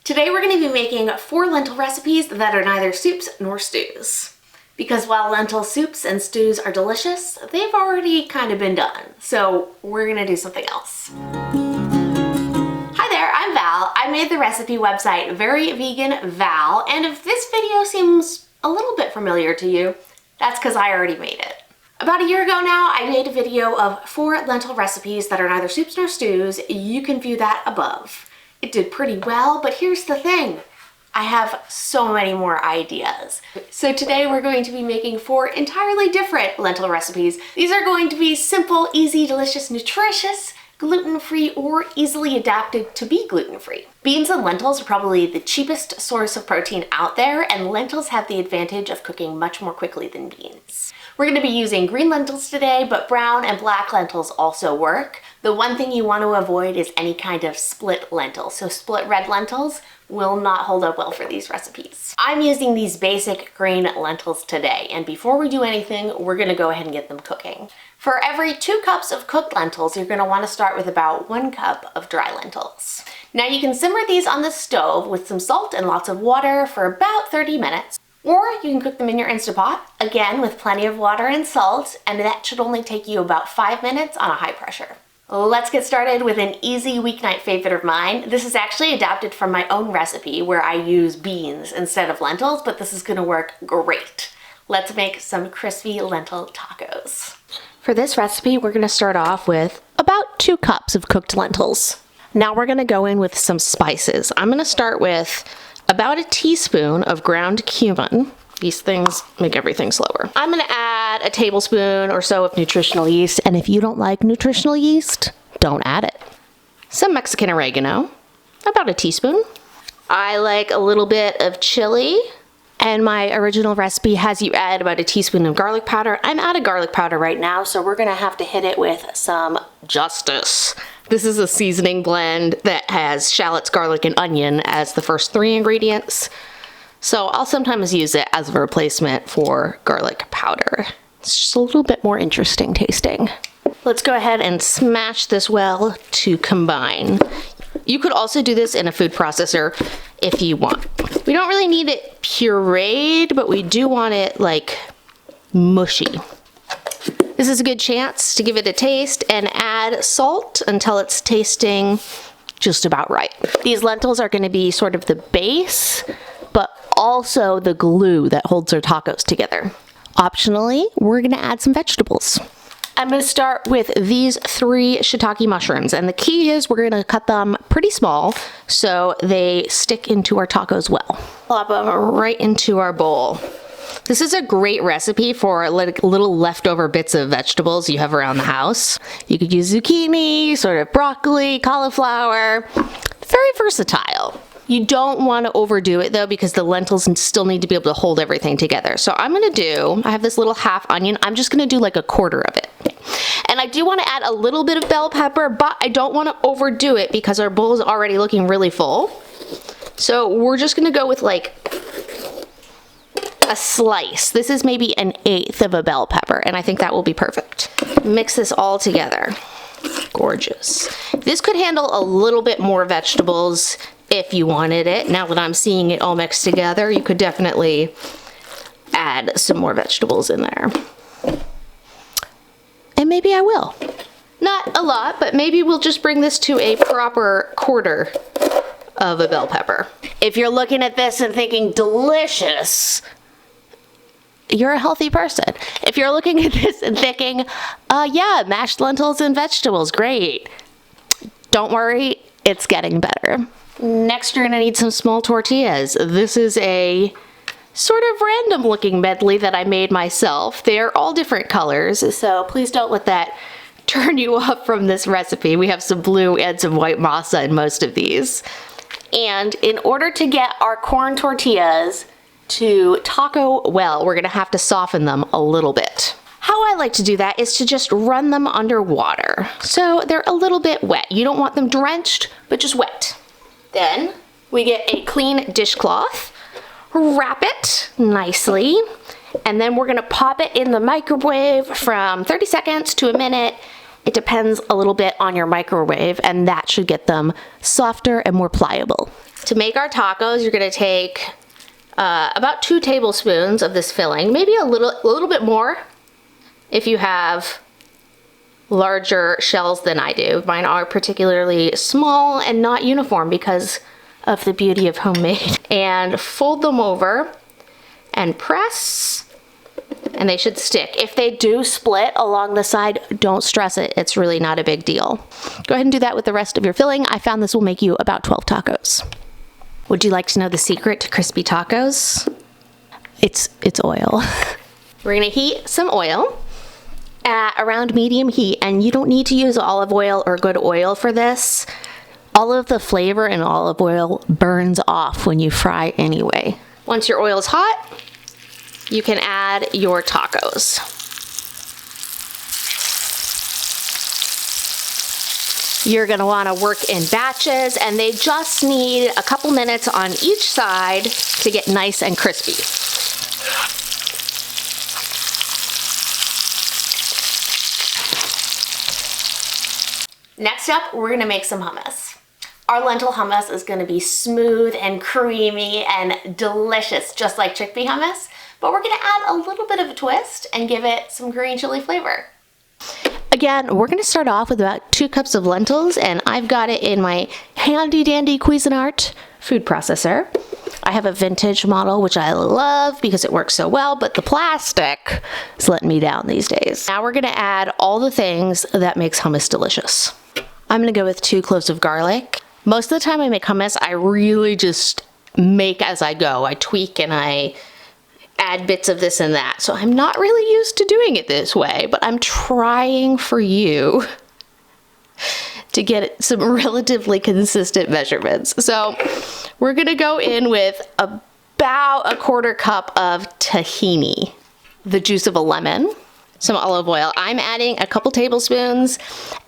Today we're going to be making 4 lentil recipes that are neither soups nor stews. Because while lentil soups and stews are delicious, they've already kind of been done. So we're going to do something else. Hi there, I'm Val. I made the recipe website Very Vegan Val, and if this video seems a little bit familiar to you, that's because I already made it. About a year ago now, I made a video of 4 lentil recipes that are neither soups nor stews. You can view that above. It did pretty well, but here's the thing. I have so many more ideas. So today we're going to be making 4 entirely different lentil recipes. These are going to be simple, easy, delicious, nutritious, gluten-free, or easily adapted to be gluten-free. Beans and lentils are probably the cheapest source of protein out there, and lentils have the advantage of cooking much more quickly than beans. We're going to be using green lentils today, but brown and black lentils also work. The one thing you want to avoid is any kind of split lentil. So split red lentils will not hold up well for these recipes. I'm using these basic green lentils today, and before we do anything, we're going to go ahead and get them cooking. For every 2 cups of cooked lentils, you're going to want to start with about 1 cup of dry lentils. Now you can simmer these on the stove with some salt and lots of water for about 30 minutes. Or you can cook them in your Instapot, again with plenty of water and salt, and that should only take you about 5 minutes on a high pressure. Let's get started with an easy weeknight favorite of mine. This is actually adapted from my own recipe where I use beans instead of lentils, but this is gonna work great. Let's make some crispy lentil tacos. For this recipe, we're gonna start off with about 2 cups of cooked lentils. Now we're gonna go in with some spices. I'm gonna start with about a teaspoon of ground cumin. These things make everything slower. I'm gonna add a tablespoon or so of nutritional yeast, and if you don't like nutritional yeast, don't add it. Some Mexican oregano, about a teaspoon. I like a little bit of chili, and my original recipe has you add about a teaspoon of garlic powder. I'm out of garlic powder right now, so we're gonna have to hit it with some Justice. This is a seasoning blend that has shallots, garlic, and onion as the first 3 ingredients. So I'll sometimes use it as a replacement for garlic powder. It's just a little bit more interesting tasting. Let's go ahead and smash this well to combine. You could also do this in a food processor if you want. We don't really need it pureed, but we do want it like mushy. This is a good chance to give it a taste and add salt until it's tasting just about right. These lentils are going to be sort of the base, but also the glue that holds our tacos together. Optionally, we're going to add some vegetables. I'm going to start with these 3 shiitake mushrooms, and the key is we're going to cut them pretty small so they stick into our tacos well. Plop them right into our bowl. This is a great recipe for like little leftover bits of vegetables you have around the house. You could use zucchini, sort of broccoli, cauliflower. Very versatile. You don't want to overdo it though, because the lentils still need to be able to hold everything together. So I have this little half onion. I'm just going to do like a quarter of it. And I do want to add a little bit of bell pepper, but I don't want to overdo it because our bowl is already looking really full. So we're just going to go with like a slice. This is maybe 1/8 of a bell pepper, and I think that will be perfect. Mix this all together. Gorgeous. This could handle a little bit more vegetables if you wanted it. Now that I'm seeing it all mixed together, you could definitely add some more vegetables in there. And maybe I will. Not a lot, but maybe we'll just bring this to a proper quarter of a bell pepper. If you're looking at this and thinking delicious, you're a healthy person. If you're looking at this and thinking, yeah, mashed lentils and vegetables, great. Don't worry, it's getting better. Next, you're gonna need some small tortillas. This is a sort of random looking medley that I made myself. They're all different colors, so please don't let that turn you off from this recipe. We have some blue and some white masa in most of these. And in order to get our corn tortillas to taco well, we're gonna have to soften them a little bit. How I like to do that is to just run them under water. So they're a little bit wet. You don't want them drenched, but just wet. Then we get a clean dishcloth, wrap it nicely, and then we're gonna pop it in the microwave from 30 seconds to a minute. It depends a little bit on your microwave, and that should get them softer and more pliable. To make our tacos, you're gonna take about 2 tablespoons of this filling, maybe a little bit more if you have larger shells than I do. Mine are particularly small and not uniform because of the beauty of homemade. And fold them over and press, and they should stick. If they do split along the side, don't stress it. It's really not a big deal. Go ahead and do that with the rest of your filling. I found this will make you about 12 tacos. Would you like to know the secret to crispy tacos? It's oil. We're gonna heat some oil at around medium heat, and you don't need to use olive oil or good oil for this. All of the flavor in olive oil burns off when you fry anyway. Once your oil is hot, you can add your tacos. You're gonna wanna work in batches, and they just need a couple minutes on each side to get nice and crispy. Next up, we're gonna make some hummus. Our lentil hummus is gonna be smooth and creamy and delicious, just like chickpea hummus, but we're gonna add a little bit of a twist and give it some green chili flavor. Again, we're gonna start off with about 2 cups of lentils, and I've got it in my handy dandy Cuisinart food processor. I have a vintage model, which I love because it works so well, but the plastic is letting me down these days. Now we're gonna add all the things that makes hummus delicious. I'm gonna go with 2 cloves of garlic. Most of the time I make hummus, I really just make as I go. I tweak and I add bits of this and that. So I'm not really used to doing it this way, but I'm trying for you to get some relatively consistent measurements. So we're gonna go in with about 1/4 cup of tahini, the juice of a lemon, some olive oil. I'm adding a couple tablespoons,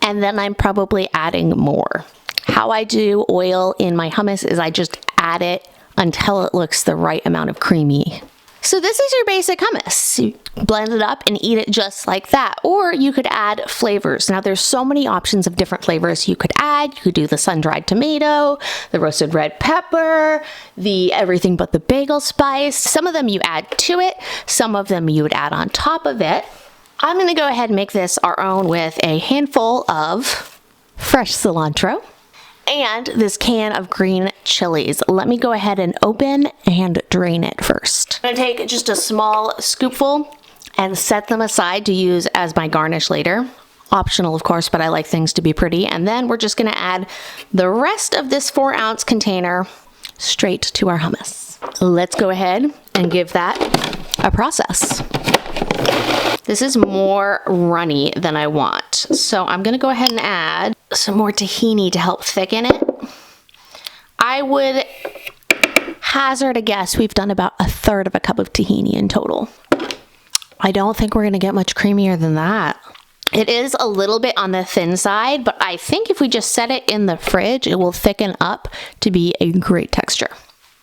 and then I'm probably adding more. How I do oil in my hummus is I just add it until it looks the right amount of creamy. So this is your basic hummus. You blend it up and eat it just like that. Or you could add flavors. Now there's so many options of different flavors you could add. You could do the sun-dried tomato, the roasted red pepper, the everything but the bagel spice. Some of them you add to it. Some of them you would add on top of it. I'm gonna go ahead and make this our own with a handful of fresh cilantro and this can of green chilies. Let me go ahead and open and drain it first. I'm gonna take just a small scoopful and set them aside to use as my garnish later. Optional, of course, but I like things to be pretty. And then we're just gonna add the rest of this 4-ounce container straight to our hummus. Let's go ahead and give that a process. This is more runny than I want. So I'm gonna go ahead and add some more tahini to help thicken it. I would hazard a guess we've done about 1/3 cup of tahini in total. I don't think we're gonna get much creamier than that. It is a little bit on the thin side, but I think if we just set it in the fridge, it will thicken up to be a great texture.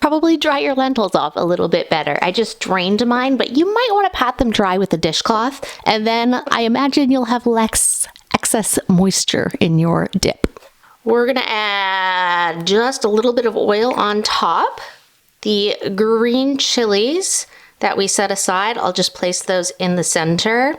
Probably dry your lentils off a little bit better. I just drained mine, but you might want to pat them dry with a dishcloth, and then I imagine you'll have less excess moisture in your dip. We're gonna add just a little bit of oil on top. The green chilies that we set aside, I'll just place those in the center.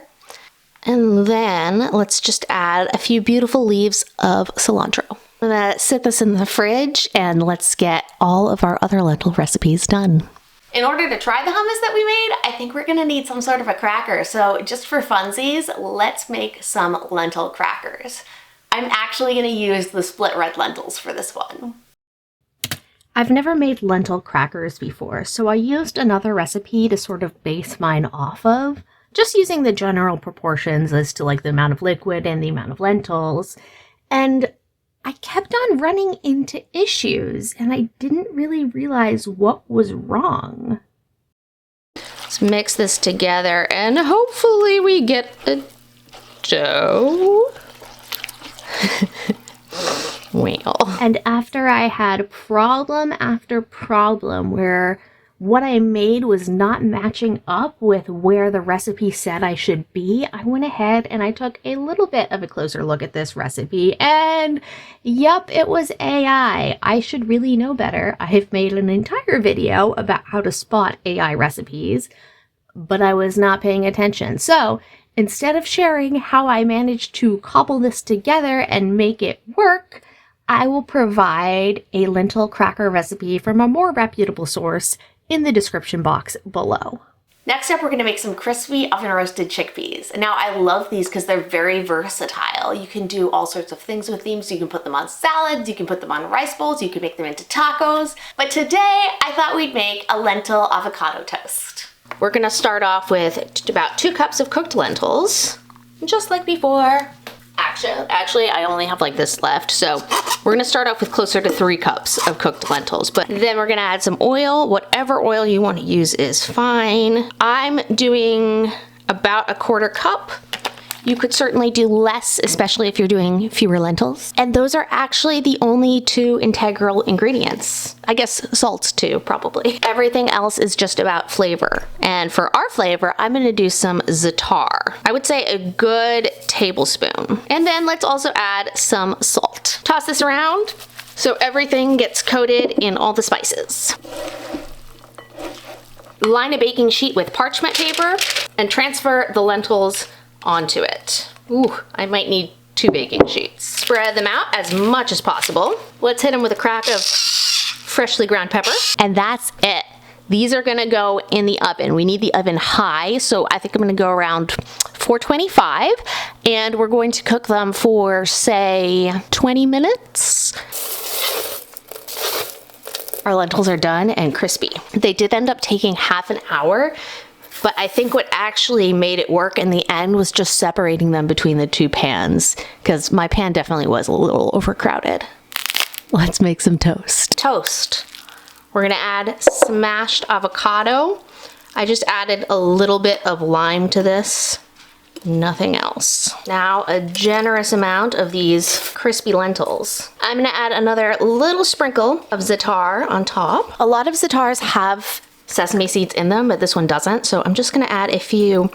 And then let's just add a few beautiful leaves of cilantro. I'm gonna sit this in the fridge and let's get all of our other lentil recipes done. In order to try the hummus that we made, I think we're gonna need some sort of a cracker. So just for funsies, let's make some lentil crackers. I'm actually gonna use the split red lentils for this one. I've never made lentil crackers before, so I used another recipe to sort of base mine off of, just using the general proportions as to like the amount of liquid and the amount of lentils. And I kept on running into issues and I didn't really realize what was wrong. Let's mix this together and hopefully we get a dough. Well. And after I had problem after problem where what I made was not matching up with where the recipe said I should be, I went ahead and I took a little bit of a closer look at this recipe, and yep, it was AI. I should really know better. I've made an entire video about how to spot AI recipes, but I was not paying attention. So instead of sharing how I managed to cobble this together and make it work, I will provide a lentil cracker recipe from a more reputable source in the description box below. Next up, we're going to make some crispy oven roasted chickpeas. Now, I love these because they're very versatile. You can do all sorts of things with them. So you can put them on salads, you can put them on rice bowls, you can make them into tacos. But today, I thought we'd make a lentil avocado toast. We're going to start off with about 2 cups of cooked lentils, just like before. Actually, I only have like this left, so we're gonna start off with closer to 3 cups of cooked lentils, but then we're gonna add some oil. Whatever oil you want to use is fine. I'm doing about 1/4 cup. You could certainly do less, especially if you're doing fewer lentils. And those are actually the only 2 integral ingredients. I guess salt too, probably. Everything else is just about flavor. And for our flavor, I'm gonna do some zaatar. I would say a good tablespoon. And then let's also add some salt. Toss this around so everything gets coated in all the spices. Line a baking sheet with parchment paper and transfer the lentils onto it. Ooh, I might need 2 baking sheets. Spread them out as much as possible. Let's hit them with a crack of freshly ground pepper. And that's it. These are gonna go in the oven. We need the oven high, so I think I'm gonna go around 425, and we're going to cook them for, say, 20 minutes. Our lentils are done and crispy. They did end up taking half an hour, but I think what actually made it work in the end was just separating them between the 2 pans, because my pan definitely was a little overcrowded. Let's make some toast. Toast. We're gonna add smashed avocado. I just added a little bit of lime to this, nothing else. Now a generous amount of these crispy lentils. I'm gonna add another little sprinkle of zaatar on top. A lot of zaatars have sesame seeds in them, but this one doesn't, so I'm just gonna add a few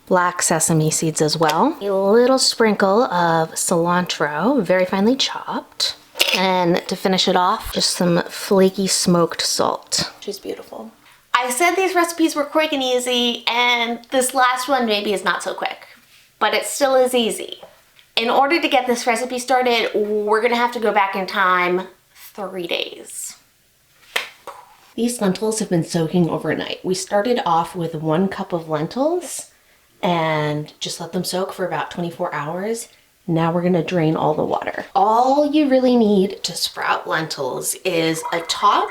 black sesame seeds as well. A little sprinkle of cilantro, very finely chopped. And to finish it off, just some flaky smoked salt. She's beautiful. I said these recipes were quick and easy, and this last one maybe is not so quick, but it still is easy. In order to get this recipe started, we're gonna have to go back in time 3 days. These lentils have been soaking overnight. We started off with 1 cup of lentils and just let them soak for about 24 hours. Now we're gonna drain all the water. All you really need to sprout lentils is a top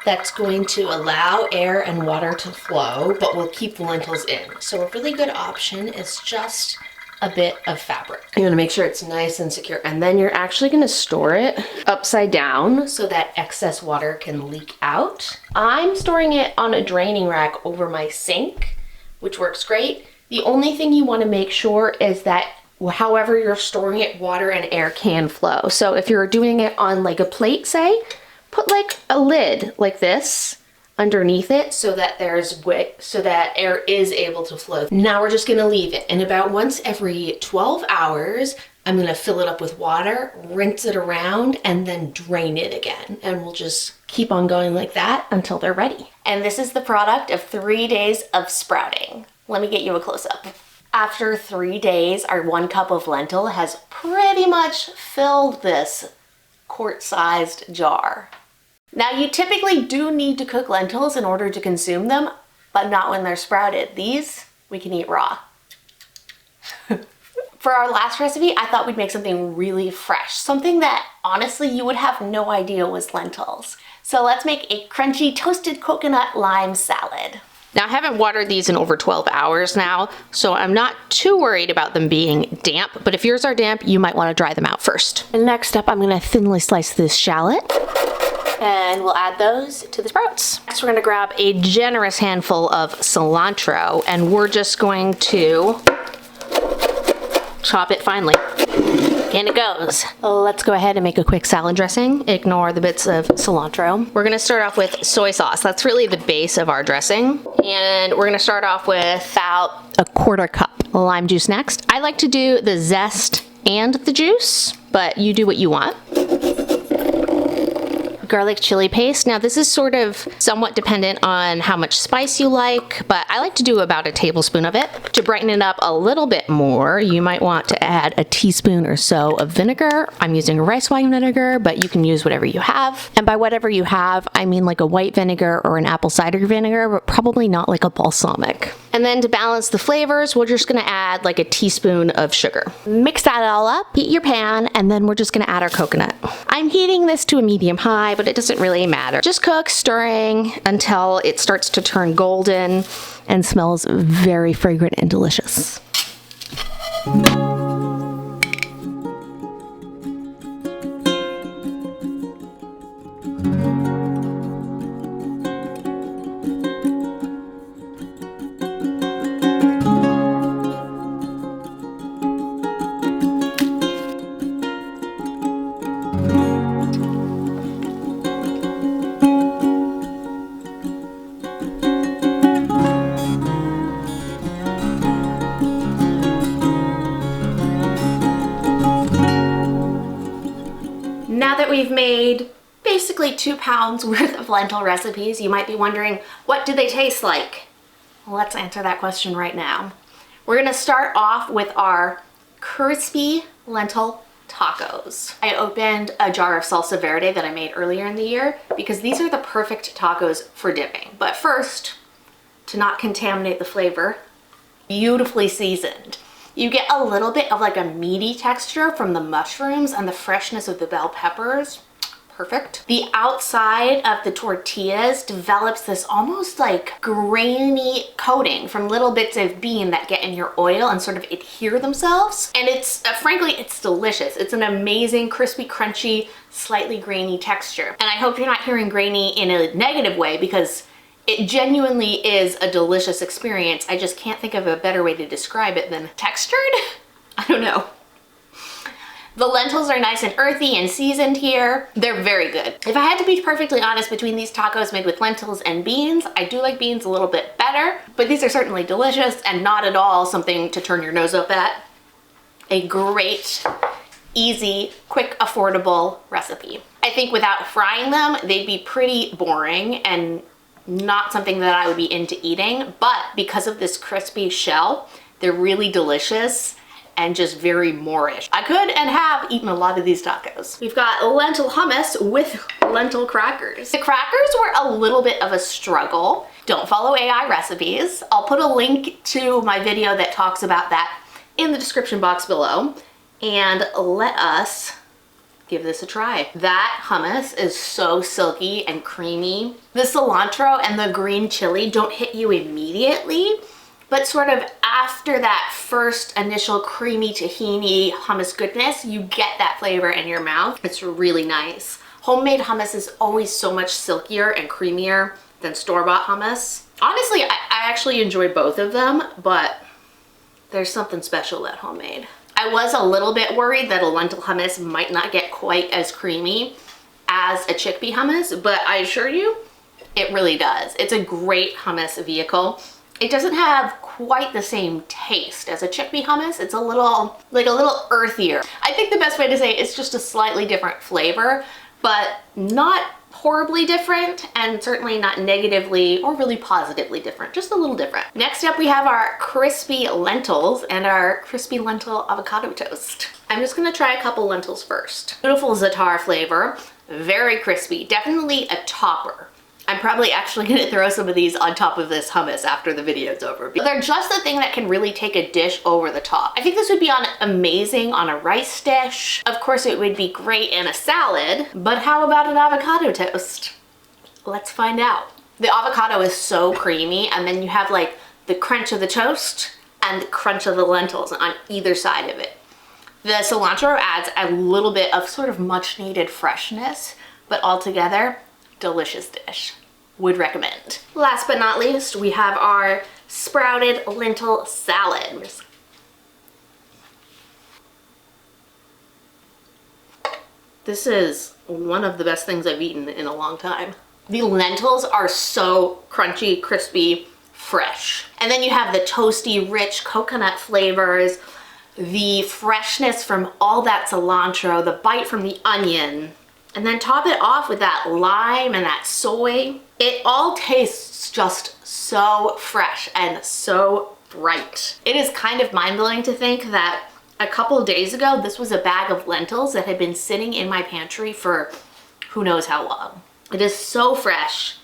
that's going to allow air and water to flow, but will keep the lentils in. So a really good option is just a bit of fabric. You wanna make sure it's nice and secure, and then you're actually gonna store it upside down so that excess water can leak out. I'm storing it on a draining rack over my sink, which works great. The only thing you wanna make sure is that however you're storing it, water and air can flow. So if you're doing it on like a plate, say, put like a lid like this underneath it so that so that air is able to flow. Now we're just gonna leave it, and about once every 12 hours, I'm gonna fill it up with water, rinse it around, and then drain it again. And we'll just keep on going like that until they're ready. And this is the product of 3 days of sprouting. Let me get you a close-up. After 3 days, our 1 cup of lentil has pretty much filled this quart-sized jar. Now, you typically do need to cook lentils in order to consume them, but not when they're sprouted. These, we can eat raw. For our last recipe, I thought we'd make something really fresh, something that honestly you would have no idea was lentils. So let's make a crunchy toasted coconut lime salad. Now, I haven't watered these in over 12 hours now, so I'm not too worried about them being damp, but if yours are damp, you might want to dry them out first. And next up, I'm gonna thinly slice this shallot, and we'll add those to the sprouts. Next, we're gonna grab a generous handful of cilantro, and we're just going to chop it finely. In it goes. Let's go ahead and make a quick salad dressing. Ignore the bits of cilantro. We're gonna start off with soy sauce. That's really the base of our dressing. And we're gonna start off with about a 1/4 cup lime juice next. I like to do the zest and the juice, but you do what you want. Garlic chili paste. Now this is sort of somewhat dependent on how much spice you like, but I like to do about a tablespoon of it. To brighten it up a little bit more, you might want to add a teaspoon or so of vinegar. I'm using rice wine vinegar, but you can use whatever you have. And by whatever you have, I mean like a white vinegar or an apple cider vinegar, but probably not like a balsamic. And then to balance the flavors, we're just gonna add like a teaspoon of sugar. Mix that all up, heat your pan, and then we're just gonna add our coconut. I'm heating this to a medium high, but it doesn't really matter. Just cook, stirring until it starts to turn golden and smells very fragrant and delicious. Now that we've made basically 2 pounds worth of lentil recipes, you might be wondering, what do they taste like? Well, let's answer that question right now. We're gonna start off with our crispy lentil tacos. I opened a jar of salsa verde that I made earlier in the year because these are the perfect tacos for dipping. But first, to not contaminate the flavor, beautifully seasoned. You get a little bit of like a meaty texture from the mushrooms and the freshness of the bell peppers. Perfect. The outside of the tortillas develops this almost like grainy coating from little bits of bean that get in your oil and sort of adhere themselves. And it's, frankly, it's delicious. It's an amazing, crispy, crunchy, slightly grainy texture. And I hope you're not hearing grainy in a negative way because it genuinely is a delicious experience. I just can't think of a better way to describe it than textured? I don't know. The lentils are nice and earthy and seasoned here. They're very good. If I had to be perfectly honest, between these tacos made with lentils and beans, I do like beans a little bit better, but these are certainly delicious and not at all something to turn your nose up at. A great, easy, quick, affordable recipe. I think without frying them, they'd be pretty boring and not something that I would be into eating, but because of this crispy shell, they're really delicious and just very Moorish. I could and have eaten a lot of these tacos. We've got lentil hummus with lentil crackers. The crackers were a little bit of a struggle. Don't follow AI recipes. I'll put a link to my video that talks about that in the description box below, and let us give this a try. That hummus is so silky and creamy. The cilantro and the green chili don't hit you immediately, but sort of after that first initial creamy tahini hummus goodness, you get that flavor in your mouth. It's really nice. Homemade hummus is always so much silkier and creamier than store-bought hummus. Honestly, I actually enjoy both of them, but there's something special about homemade. I was a little bit worried that a lentil hummus might not get quite as creamy as a chickpea hummus, but I assure you, it really does. It's a great hummus vehicle. It doesn't have quite the same taste as a chickpea hummus. It's a little earthier. I think the best way to say it is just a slightly different flavor, but not horribly different, and certainly not negatively or really positively different, just a little different. Next up, we have our crispy lentils and our crispy lentil avocado toast. I'm just gonna try a couple lentils first. Beautiful zaatar flavor, very crispy, definitely a topper. I'm probably actually gonna throw some of these on top of this hummus after the video's over. They're just the thing that can really take a dish over the top. I think this would be amazing on a rice dish. Of course, it would be great in a salad, but how about an avocado toast? Let's find out. The avocado is so creamy, and then you have like the crunch of the toast and the crunch of the lentils on either side of it. The cilantro adds a little bit of sort of much needed freshness, but altogether, delicious dish. Would recommend. Last but not least, we have our sprouted lentil salad. This is one of the best things I've eaten in a long time. The lentils are so crunchy, crispy, fresh. And then you have the toasty, rich coconut flavors, the freshness from all that cilantro, the bite from the onion, and then top it off with that lime and that soy. It all tastes just so fresh and so bright. It is kind of mind-blowing to think that a couple days ago, this was a bag of lentils that had been sitting in my pantry for who knows how long. It is so fresh.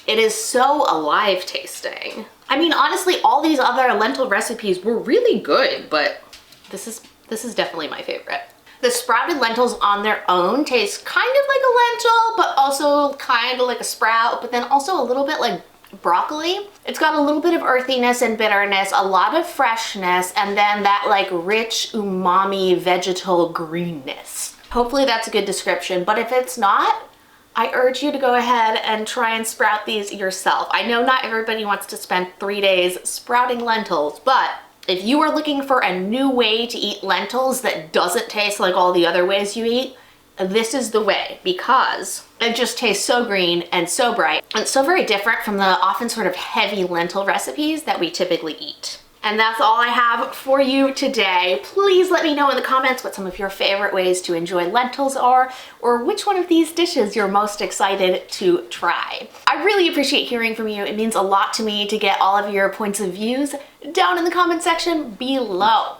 It is so alive tasting. I mean, honestly, all these other lentil recipes were really good, but this is definitely my favorite. The sprouted lentils on their own taste kind of like a lentil, but also kind of like a sprout, but then also a little bit like broccoli. It's got a little bit of earthiness and bitterness, a lot of freshness, and then that like rich umami vegetal greenness. Hopefully that's a good description, but if it's not, I urge you to go ahead and try and sprout these yourself. I know not everybody wants to spend 3 days sprouting lentils, but if you are looking for a new way to eat lentils that doesn't taste like all the other ways you eat, this is the way, because it just tastes so green and so bright and so very different from the often sort of heavy lentil recipes that we typically eat. And that's all I have for you today. Please let me know in the comments what some of your favorite ways to enjoy lentils are, or which one of these dishes you're most excited to try. I really appreciate hearing from you. It means a lot to me to get all of your points of views down in the comment section below.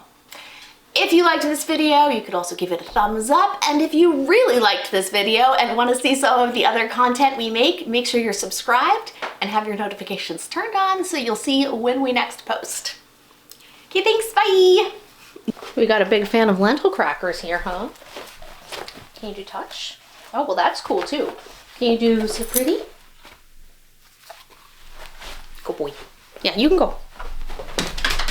If you liked this video, you could also give it a thumbs up. And if you really liked this video and want to see some of the other content we make sure you're subscribed and have your notifications turned on so you'll see when we next post. Okay, thanks, bye! We got a big fan of lentil crackers here, huh? Can you do touch? Oh, well that's cool too. Can you do so pretty? Good boy. Yeah, you can go.